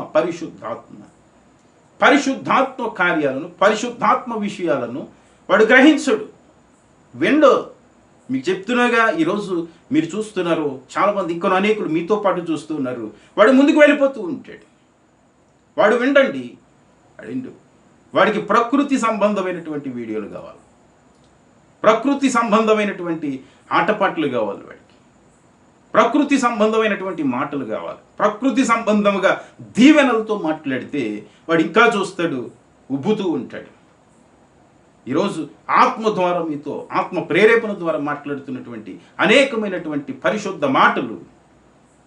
Speaker 1: పరిశుద్ధాత్మ కార్యాలను, పరిశుద్ధాత్మ విషయాలను వాడు గ్రహించడు, విండు. మీకు చెప్తున్నాగా, ఈరోజు మీరు చూస్తున్నారు, చాలామంది ఇంకా అనేకులు మీతో పాటు చూస్తున్నారు, వాడు ముందుకు వెళ్ళిపోతూ ఉంటాడు. వాడు విండండి, వాడికి ప్రకృతి సంబంధమైనటువంటి వీడియోలు కావాలి, ప్రకృతి సంబంధమైనటువంటి ఆటపాటలు కావాలి, వాడికి ప్రకృతి సంబంధమైనటువంటి మాటలు కావాలి, ప్రకృతి సంబంధముగా దీవెనలతో మాట్లాడితే వాడు ఇంకా చూస్తాడు, ఉబ్బుతూ ఉంటాడు. ఈరోజు ఆత్మ ద్వారా మీతో, ఆత్మ ప్రేరేపణ ద్వారా మాట్లాడుతున్నటువంటి అనేకమైనటువంటి పరిశుద్ధ మాటలు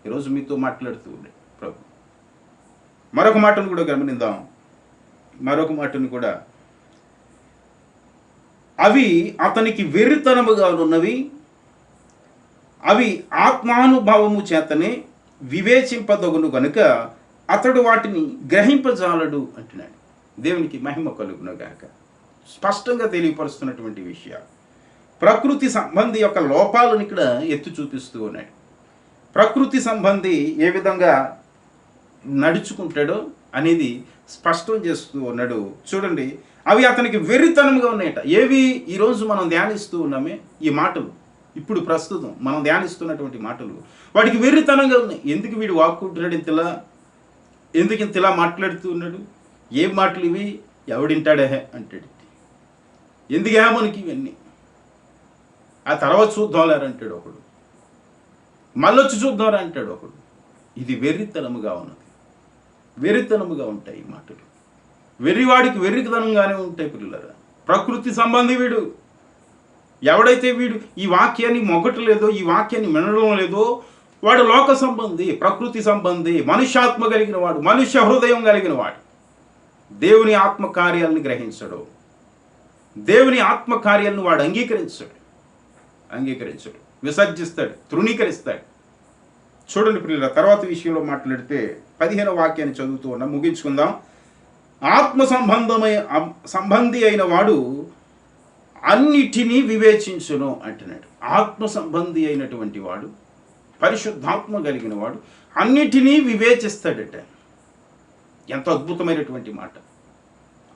Speaker 1: ఈరోజు మీతో మాట్లాడుతూ ఉండే ప్రభు. మరొక మాటను కూడా గమనిద్దాం. అవి అతనికి వెర్రితనముగా ఉన్నవి, అవి ఆత్మానుభవము చేతనే వివేచింపదగును గనుక అతడు వాటిని గ్రహింపజాలడు అంటున్నాడు. దేవునికి మహిమ కలుగునుగాక. స్పష్టంగా తెలియపరుస్తున్నటువంటి విషయాలు, ప్రకృతి సంబంధి యొక్క లోపాలను ఇక్కడ ఎత్తి చూపిస్తూ ఉన్నాడు. ప్రకృతి సంబంధి ఏ విధంగా నడుచుకుంటాడో అనేది స్పష్టం చేస్తూ ఉన్నాడు. చూడండి, అవి అతనికి వెర్రితనంగా ఉన్నాయట. ఏవి ఈరోజు మనం ధ్యానిస్తూ ఉన్నామే, ఈ మాటలు, ఇప్పుడు ప్రస్తుతం మనం ధ్యానిస్తున్నటువంటి మాటలు వాడికి వెర్రితనంగా ఉన్నాయి. ఎందుకు వీడు వాక్కుంటున్నాడు ఇంతలా, ఎందుకు ఇంతలా మాట్లాడుతూ ఉన్నాడు, ఏం మాటలు ఇవి, ఎవడింటాడే అంటాడు. ఎందుకే మనకి ఇవన్నీ, ఆ తర్వాత చూద్దాంలేరు అంటాడు ఒకడు, మళ్ళొచ్చి చూద్దాంరా అంటాడు ఒకడు. ఇది వెర్రితనముగా ఉన్నది, వెర్రితనముగా ఉంటాయి ఈ మాటలు. వెర్రివాడికి వెర్రితనంగానే ఉంటాయి పిల్లరా. ప్రకృతి సంబంధి వీడు. ఎవడైతే వీడు ఈ వాక్యాన్ని మొగ్గటలేదో, ఈ వాక్యాన్ని వినడం లేదో, వాడు లోక సంబంధి, ప్రకృతి సంబంధి, మనుష్యాత్మ కలిగిన వాడు, మనుష్య హృదయం కలిగిన వాడు. దేవుని ఆత్మ కార్యాలను గ్రహించడు, దేవుని ఆత్మ కార్యాలను వాడు అంగీకరించడు, విసర్జిస్తాడు, తృణీకరిస్తాడు. చూడండి పిల్లల, తర్వాత విషయంలో మాట్లాడితే 15వ వాక్యాన్ని చదువుతూ ఉన్నాం, ముగించుకుందాం. ఆత్మ సంబంధి అయిన వాడు అన్నిటినీ వివేచించును అంటున్నాడు. ఆత్మ సంబంధి అయినటువంటి వాడు, పరిశుద్ధాత్మ కలిగిన వాడు అన్నిటినీ వివేచిస్తాడట. ఎంత అద్భుతమైనటువంటి మాట.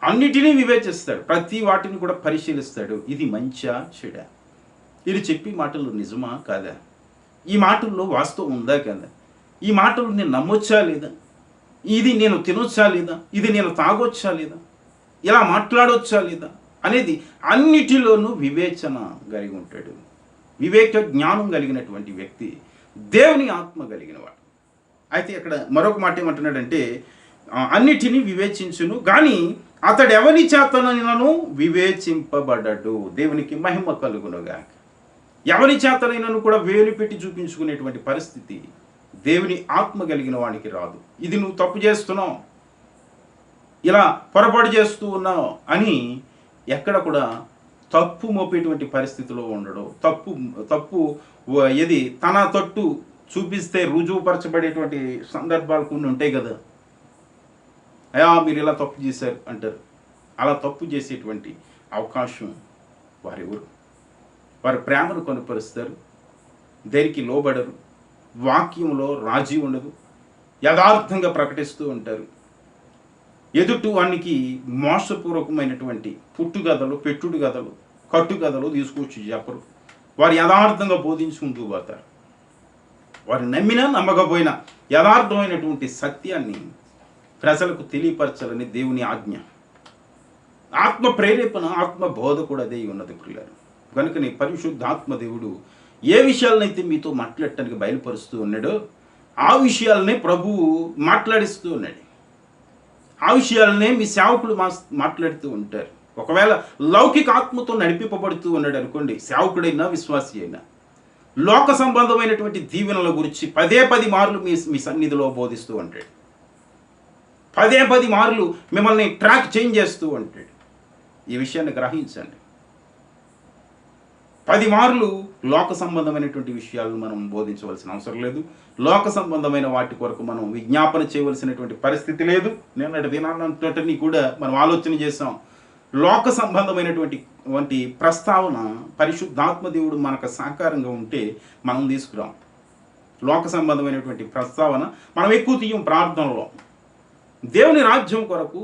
Speaker 1: అన్నిటినీ వివేచిస్తాడు, ప్రతి వాటిని కూడా పరిశీలిస్తాడు. ఇది మంచా చెడా, ఇది చెప్పి మాటలు నిజమా కాదా, ఈ మాటల్లో వాస్తవం ఉందా కదా, ఈ మాటలు నేను నమ్మొచ్చా లేదా, ఇది నేను తినొచ్చా లేదా, ఇది నేను తాగొచ్చా లేదా, ఇలా మాట్లాడొచ్చా లేదా అనేది అన్నిటిలోనూ వివేచన కలిగి ఉంటాడు. వివేక జ్ఞానం కలిగినటువంటి వ్యక్తి దేవుని ఆత్మ కలిగినవాడు. అయితే ఇక్కడ మరొక మాట ఏమంటున్నాడంటే, అన్నిటినీ వివేచించును కానీ అతడు ఎవరి చేతనైనను వివేచింపబడడు. దేవునికి మహిమ కలుగునుగా. ఎవరి చేతనైనను కూడా వేలు పెట్టి చూపించుకునేటువంటి పరిస్థితి దేవుని ఆత్మ కలిగిన వాడికి రాదు. ఇది నువ్వు తప్పు చేస్తున్నావు, ఇలా పొరపాటు చేస్తూ ఉన్నావు అని ఎక్కడ కూడా తప్పు మోపేటువంటి పరిస్థితిలో ఉండడు. తప్పు ఏది తన తట్టు చూపిస్తే రుజువుపరచబడేటువంటి సందర్భాలు కొన్ని ఉంటాయి కదా. అయ్యా మీరు ఇలా తప్పు చేశారు అంటారు. అలా తప్పు చేసేటువంటి అవకాశం వారెవరు? వారి ప్రేమను కనుపరుస్తారు, దేనికి లోబడరు, వాక్యంలో రాజీ ఉండదు, యథార్థంగా ప్రకటిస్తూ ఉంటారు. ఎదుటి వానికి మోసపూర్వకమైనటువంటి పుట్టుగథలు, పెట్టుడు కథలు, కట్టుకథలు తీసుకొచ్చి చెప్పరు. వారు యథార్థంగా బోధించుకుంటూ పోతారు. వారు నమ్మినా నమ్మకపోయినా యథార్థమైనటువంటి సత్యాన్ని ప్రజలకు తెలియపరచాలని దేవుని ఆజ్ఞ. ఆత్మ ప్రేరేపణ, ఆత్మ బోధ కూడా అదే ఉన్నది పిల్లలు. కనుకని పరిశుద్ధాత్మ దేవుడు ఏ విషయాలనైతే మీతో మాట్లాడటానికి బయలుపరుస్తూ ఉన్నాడో ఆ విషయాలనే ప్రభువు మాట్లాడిస్తూ ఉన్నాడు. ఆ విషయాలనే మీ సేవకులు మాట్లాడుతూ ఉంటారు. ఒకవేళ లౌకిక ఆత్మతో నడిపింపబడుతూ ఉన్నాడు అనుకోండి, సేవకుడైనా విశ్వాసి అయినా, లోక సంబంధమైనటువంటి దీవెనల గురించి 10 మార్లు మీ సన్నిధిలో బోధిస్తూ ఉంటాడు. 10 మార్లు మిమ్మల్ని ట్రాక్ చేంజ్ చేస్తూ ఉంటాడు. ఈ విషయాన్ని గ్రహించండి. 10 మార్లు లోక సంబంధమైనటువంటి విషయాలను మనం బోధించవలసిన అవసరం లేదు. లోక సంబంధమైన వాటి కొరకు మనం విజ్ఞాపన చేయవలసినటువంటి పరిస్థితి లేదు. నిన్నటి దినాన్నంతటిని కూడా మనం ఆలోచన చేసాం. లోక సంబంధమైనటువంటి ప్రస్తావన పరిశుద్ధాత్మ దేవుడు మనకు సాకారంగా ఉంటే మనం తీసుకురాం. లోక సంబంధమైనటువంటి ప్రస్తావన మనం ఎక్కువ తీయం. ప్రార్థనలో దేవుని రాజ్యం కొరకు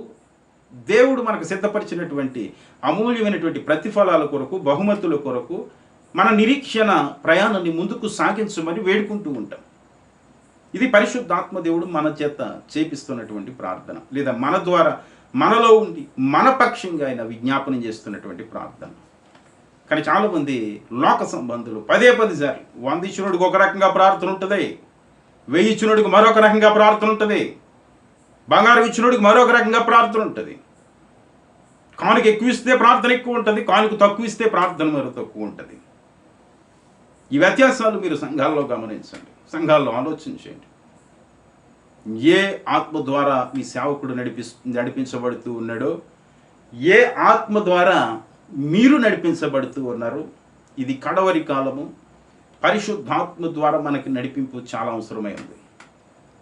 Speaker 1: దేవుడు మనకు సిద్ధపరిచినటువంటి అమూల్యమైనటువంటి ప్రతిఫలాల కొరకు, బహుమతుల కొరకు మన నిరీక్షణ ప్రయాణాన్ని ముందుకు సాగించమని వేడుకుంటూ ఉంటాం. ఇది పరిశుద్ధాత్మ దేవుడు మన చేత చేపిస్తున్నటువంటి ప్రార్థన, లేదా మన ద్వారా మనలో ఉండి మన పక్షంగా ఆయన విజ్ఞాపనం చేస్తున్నటువంటి ప్రార్థన. కానీ చాలామంది లోక సంబంధులు 10 సార్లు 100 ఇచ్చినోడికి ఒక రకంగా ప్రార్థన ఉంటుంది, 1000 ఇచ్చినోడికి మరొక రకంగా ప్రార్థన ఉంటుంది, బంగారం ఇచ్చినోడికి మరొక రకంగా ప్రార్థన ఉంటుంది. కానుక ఎక్కువ ఇస్తే ప్రార్థన ఎక్కువ ఉంటుంది, కానుక తక్కువ ఇస్తే ప్రార్థన మరో తక్కువ ఉంటుంది. ఈ వ్యత్యాసాలు మీరు సంఘాల్లో గమనించండి, సంఘాల్లో ఆలోచించండి. ఏ ఆత్మ ద్వారా మీ సేవకుడు నడిపించబడుతూ ఉన్నాడో, ఏ ఆత్మ ద్వారా మీరు నడిపించబడుతూ ఉన్నారు, ఇది కడవరి కాలము. పరిశుద్ధాత్మ ద్వారా మనకి నడిపింపు చాలా అవసరమై ఉంది.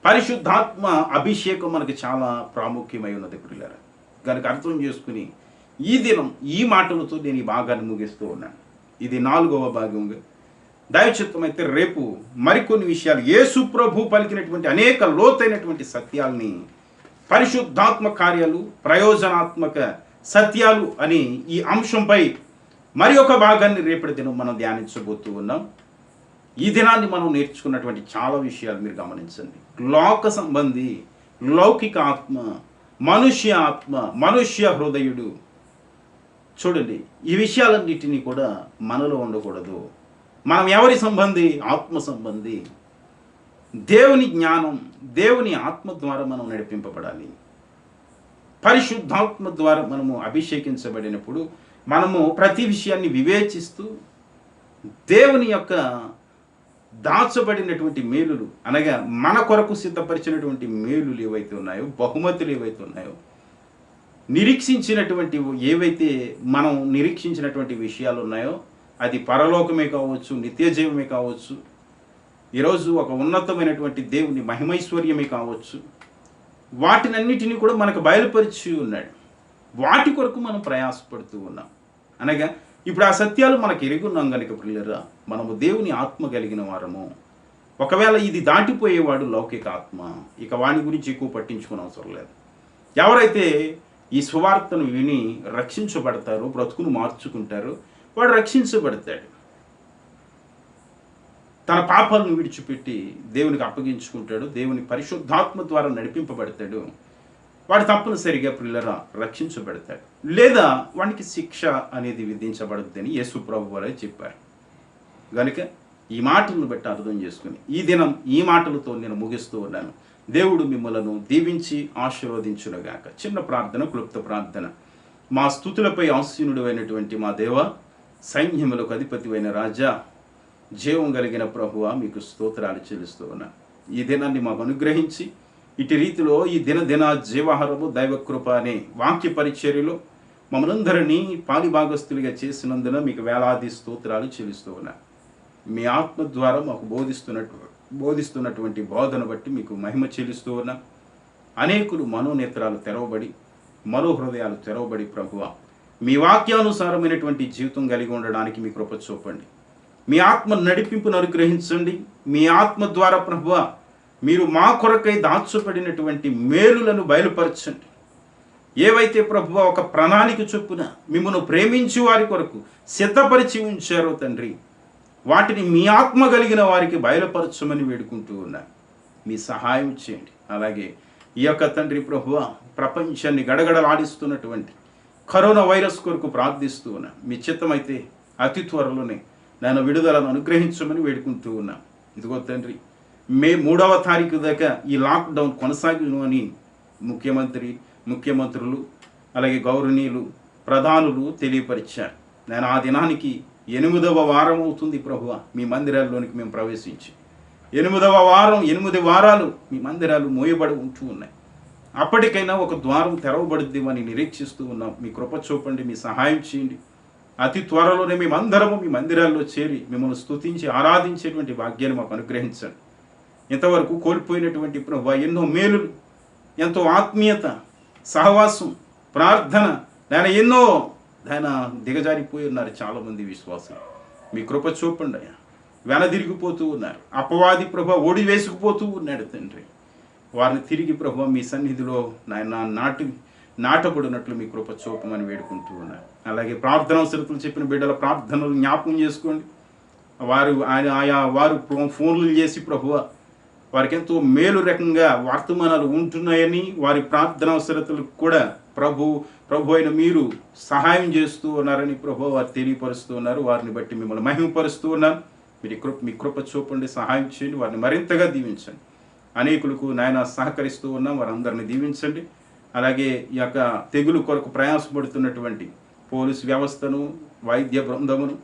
Speaker 1: పరిశుద్ధాత్మ అభిషేకం మనకి చాలా ప్రాముఖ్యమై ఉన్నది పిల్లలు. కనుక అర్థం చేసుకుని ఈ దినం ఈ మాటలతో నేను ఈ భాగాన్ని ముగిస్తూ ఉన్నాను. ఇది 4వ భాగంగా. దైవచిత్తమైతే రేపు మరికొన్ని విషయాలు, యేసు ప్రభు పలికినటువంటి అనేక లోతైనటువంటి సత్యాల్ని, పరిశుద్ధాత్మ కార్యాలు, ప్రయోజనాత్మక సత్యాలు అని ఈ అంశంపై మరి ఒక భాగాన్ని రేపటి దినం మనం ధ్యానించబోతూ ఉన్నాం. ఈ దినాన్ని మనం నేర్చుకున్నటువంటి చాలా విషయాలు మీరు గమనించండి. లోక సంబంధి, లౌకిక ఆత్మ, మనుష్య ఆత్మ, మనుష్య హృదయుడు. చూడండి, ఈ విషయాలన్నిటినీ కూడా మనలో ఉండకూడదు. మనం ఎవరి సంబంధి? ఆత్మ సంబంధి. దేవుని జ్ఞానం, దేవుని ఆత్మ ద్వారా మనం నడిపింపబడాలి. పరిశుద్ధాత్మ ద్వారా మనము అభిషేకించబడినప్పుడు మనము ప్రతి విషయాన్ని వివేచిస్తూ దేవుని యొక్క దాచబడినటువంటి మేలులు, అనగా మన కొరకు సిద్ధపరిచినటువంటి మేలులు ఏవైతే ఉన్నాయో, బహుమతులు ఏవైతే ఉన్నాయో, నిరీక్షించినటువంటి ఏవైతే మనం నిరీక్షించినటువంటి విషయాలు ఉన్నాయో, అది పరలోకమే కావచ్చు, నిత్య జీవమే కావచ్చు, ఈరోజు ఒక ఉన్నతమైనటువంటి దేవుని మహిమైశ్వర్యమే కావచ్చు, వాటినన్నిటినీ కూడా మనకు బయలుపరిచి ఉన్నాడు. వాటి కొరకు మనం ప్రయాసపడుతూ ఉన్నాం. అనగా ఇప్పుడు ఆ సత్యాలు మనకు ఎరుగున్నాం కనుక పిల్లరా, మనము దేవుని ఆత్మ కలిగిన వారము. ఒకవేళ ఇది దాటిపోయేవాడు లౌకిక ఆత్మ, ఇక వాని గురించి ఎక్కువ పట్టించుకునే అవసరం లేదు. ఎవరైతే ఈ సువార్తను విని రక్షించబడతారో, బ్రతుకును మార్చుకుంటారో, వాడు రక్షించబడతాడు. తన పాపాలను విడిచిపెట్టి దేవునికి అప్పగించుకుంటాడు, దేవుని పరిశుద్ధాత్మ ద్వారా నడిపింపబడతాడు. వాడు తప్పనిసరిగా పిల్లరా రక్షించబడతాడు, లేదా వానికి శిక్ష అనేది విధించబడుతుందని యేసు ప్రభు వారే చెప్పారు. కనుక ఈ మాటలను బట్టి అర్థం చేసుకుని ఈ దినం ఈ మాటలతో నేను ముగిస్తూ ఉన్నాను. దేవుడు మిమ్మలను దీవించి ఆశీర్వదించునుగాక. చిన్న ప్రార్థన, క్లుప్త ప్రార్థన. మా స్తుతులపై ఆసీనుడు అయినటువంటి మా దేవ, సైన్యములకు అధిపతివైన రాజా, జీవం కలిగిన ప్రభువా, మీకు స్తోత్రాలు చెల్లిస్తూ ఉన్నా. ఈ దినాన్ని మాకు అనుగ్రహించి ఇటు రీతిలో ఈ దిన జీవాహారము, దైవకృప అనే వాక్య పరిచర్యలో మమ్మల్ందరినీ పాలిభాగస్తులుగా చేసినందున మీకు వేలాది స్తోత్రాలు చెల్లిస్తూ ఉన్నాను. మీ ఆత్మ ద్వారా మాకు బోధిస్తున్నటువంటి బోధన బట్టి మీకు మహిమ చెల్లిస్తూ ఉన్నాం. అనేకులు మనోనేత్రాలు తెరవబడి, మనోహృదయాలు తెరవబడి ప్రభువా మీ వాక్యానుసారమైనటువంటి జీవితం కలిగి ఉండడానికి మీ కృప చూపండి. మీ ఆత్మ నడిపింపును అనుగ్రహించండి. మీ ఆత్మ ద్వారా ప్రభువా మీరు మా కొరకై దాచబడినటువంటి మేలులను బయలుపరచండి. ఏవైతే ప్రభువా ఒక ప్రణాళిక చొప్పున మిమ్మల్ని ప్రేమించి వారి కొరకు సిద్ధపరిచి ఉంచారో తండ్రి, వాటిని మీ ఆత్మ కలిగిన వారికి బయలుపరచమని వేడుకుంటూ ఉన్నాను. మీ సహాయం చేయండి. అలాగే ఈ యొక్క తండ్రి ప్రభువా ప్రపంచాన్ని గడగడలాడిస్తున్నటువంటి కరోనా వైరస్ కొరకు ప్రార్థిస్తూ ఉన్నాను. మీ చిత్తమైతే అతి త్వరలోనే నేను విడుదలను అనుగ్రహించమని వేడుకుంటూ ఉన్నాను. ఇదిగో తండ్రి, మే 3వ తారీఖు దాకా ఈ లాక్డౌన్ కొనసాగును అని ముఖ్యమంత్రులు అలాగే గౌరవనీయులు ప్రధానులు తెలియపరిచారు. నేను ఆ దినానికి 8వ వారం అవుతుంది ప్రభువ మీ మందిరాల్లోనికి మేము ప్రవేశించి. 8వ వారం 8 వారాలు మీ మందిరాలు మోయబడి ఉంటూ ఉన్నాయి. అప్పటికైనా ఒక ద్వారం తెరవబడుద్దేమని నిరీక్షిస్తూ ఉన్నాం. మీ కృప చూపండి, మీ సహాయం చేయండి. అతి త్వరలోనే మేమందరము మీ మందిరాల్లో చేరి మిమ్మల్ని స్తుతించి ఆరాధించేటువంటి భాగ్యాన్ని మాకు అనుగ్రహించండి. ఇంతవరకు కోల్పోయినటువంటి ప్రభువా ఎన్నో మేలులు, ఎంతో ఆత్మీయత, సహవాసం, ప్రార్థన ఎన్నో దిగజారిపోయి ఉన్నారు చాలామంది విశ్వాసులు. మీ కృప చూపండి అయ్యా. వెనదిరిగిపోతూ ఉన్నారు. అపవాది ప్రభువా ఓడి వేసుకుపోతూ ఉన్నాడు తండ్రి. వారిని తిరిగి ప్రభువా మీ సన్నిధిలో నాటబడినట్లు మీ కృప చూపమని వేడుకుంటూ ఉన్నారు. అలాగే ప్రార్థన అవసరతలు చెప్పిన బిడ్డల ప్రార్థనలు జ్ఞాపకం చేసుకోండి. వారు ఫోన్లు చేసి ప్రభువా వారికి ఎంతో మేలు రకంగా వర్తమానాలు ఉంటున్నాయని వారి ప్రార్థన అవసరతలకు కూడా ప్రభు అయిన మీరు సహాయం చేస్తూ ఉన్నారని ప్రభు వారు తెలియపరుస్తూ ఉన్నారు. వారిని బట్టి మిమ్మల్ని మహిమపరుస్తూ ఉన్నారు. మీ కృప చూపండి, సహాయం చేయండి, వారిని మరింతగా దీవించండి. అనేకులకు సహకరిస్తూ ఉన్నాం, వారందరిని దీవించండి. అలాగే ఈ యొక్క తెగులు కొరకు ప్రయాసపడుతున్నటువంటి పోలీసు వ్యవస్థను, వైద్య బృందమును,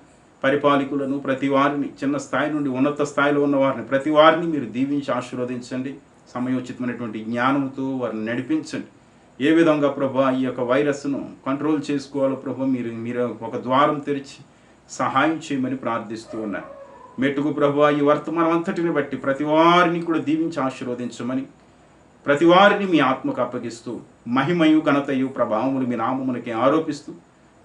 Speaker 1: పరిపాలకులను, ప్రతి వారిని, చిన్న స్థాయి నుండి ఉన్నత స్థాయిలో ఉన్న వారిని ప్రతి వారిని మీరు దీవించి ఆశీర్వదించండి. సమయోచితమైనటువంటి జ్ఞానంతో వారిని నడిపించండి. ఏ విధంగా ప్రభా ఈ యొక్క వైరస్ను కంట్రోల్ చేసుకోవాలో ప్రభా మీరు ఒక ద్వారం తెరిచి సహాయం చేయమని ప్రార్థిస్తూ ఉన్నారు. మెట్టుకు ప్రభా ఈ వర్తమానం అంతటిని బట్టి ప్రతి వారిని కూడా దీవించి ఆశీర్వదించమని, ప్రతి వారిని మీ ఆత్మకు అప్పగిస్తూ మహిమయు ఘనతయు ప్రభావములు మీ నామమునకి ఆరోపిస్తూ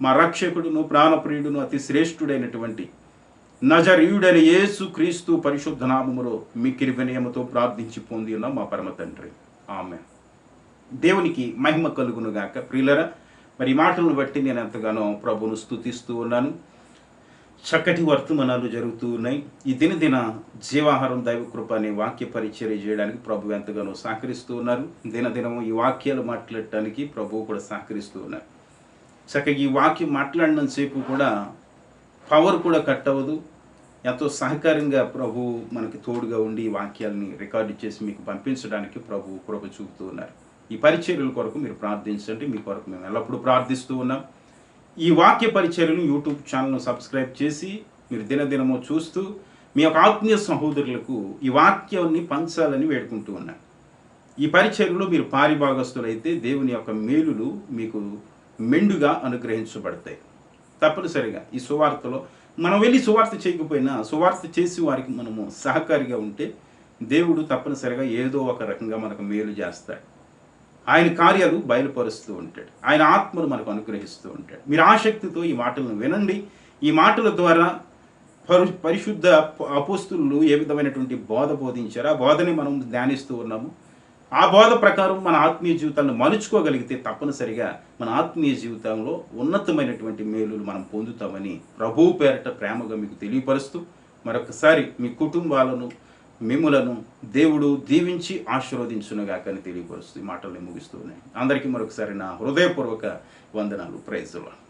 Speaker 1: మా రక్షకుడును ప్రాణప్రియుడును అతి శ్రేష్ఠుడైనటువంటి నజరీయుడైన యేసు క్రీస్తు పరిశుద్ధ నామములో మీ కిరివినయముతో ప్రార్థించి పొంది ఉన్న మా పరమ తండ్రి, ఆమేన్. దేవునికి మహిమ కలుగునుగాక. ప్రియులరా, మరి ఈ మాటలను బట్టి నేను ఎంతగానో ప్రభువును స్తుతిస్తూ ఉన్నాను. చక్కటి వర్తమానాలు జరుగుతూ ఉన్నాయి. ఈ దినదిన జీవాహారం దైవ కృప అనే వాక్య పరిచర్య చేయడానికి ప్రభు ఎంతగానో సహకరిస్తూ ఉన్నారు. దినదినము ఈ వాక్యాలు మాట్లాడటానికి ప్రభువు కూడా సహకరిస్తూ ఉన్నారు. చక్కగా ఈ వాక్యం మాట్లాడినంతసేపు కూడా పవర్ కూడా కట్ అవ్వదు. ఎంతో సహకారంగా ప్రభు మనకి తోడుగా ఉండి ఈ వాక్యాలని రికార్డు చేసి మీకు పంపించడానికి ప్రభు కృప చూపుతూ ఉన్నారు. ఈ పరిచర్యల కొరకు మీరు ప్రార్థించండి. మీ కొరకు మేము ఎల్లప్పుడూ ప్రార్థిస్తూ ఉన్నాం. ఈ వాక్య పరిచర్యలు యూట్యూబ్ ఛానల్ను సబ్స్క్రైబ్ చేసి మీరు దినదినము చూస్తూ మీ యొక్క ఆత్మీయ సహోదరులకు ఈ వాక్యాన్ని పంచాలని వేడుకుంటూ ఉన్నాను. ఈ పరిచర్యలో మీరు పారిభాగస్తులైతే దేవుని యొక్క మేలులు మీకు మెండుగా అనుగ్రహించబడతాయి. తప్పనిసరిగా ఈ సువార్తలో మనం వెళ్ళి సువార్త చేయకపోయినా సువార్త చేసి వారికి మనము సహకారిగా ఉంటే దేవుడు తప్పనిసరిగా ఏదో ఒక రకంగా మనకు మేలు చేస్తాడు. ఆయన కార్యాలు బయలుపరుస్తూ ఉంటాడు. ఆయన ఆత్మను మనకు అనుగ్రహిస్తూ ఉంటాడు. మీరు ఆసక్తితో ఈ మాటలను వినండి. ఈ మాటల ద్వారా పరిశుద్ధ అపోస్తులు ఏ విధమైనటువంటి బోధ బోధించారో ఆ బోధని మనం ధ్యానిస్తూ ఉన్నాము. ఆ బోధ ప్రకారం మన ఆత్మీయ జీవితాలను మలుచుకోగలిగితే తప్పనిసరిగా మన ఆత్మీయ జీవితంలో ఉన్నతమైనటువంటి మేలులు మనం పొందుతామని ప్రభువు పేరట ప్రేమగా మీకు తెలియపరుస్తూ మరొకసారి మీ కుటుంబాలను మిమ్ములను దేవుడు దీవించి ఆశీర్వదించునుగాక అని తెలియపరుస్తూ మాటల్ని ముగిస్తూ ఉన్నాయి. అందరికీ మరొకసారి నా హృదయపూర్వక వందనాలు. Praise the lord.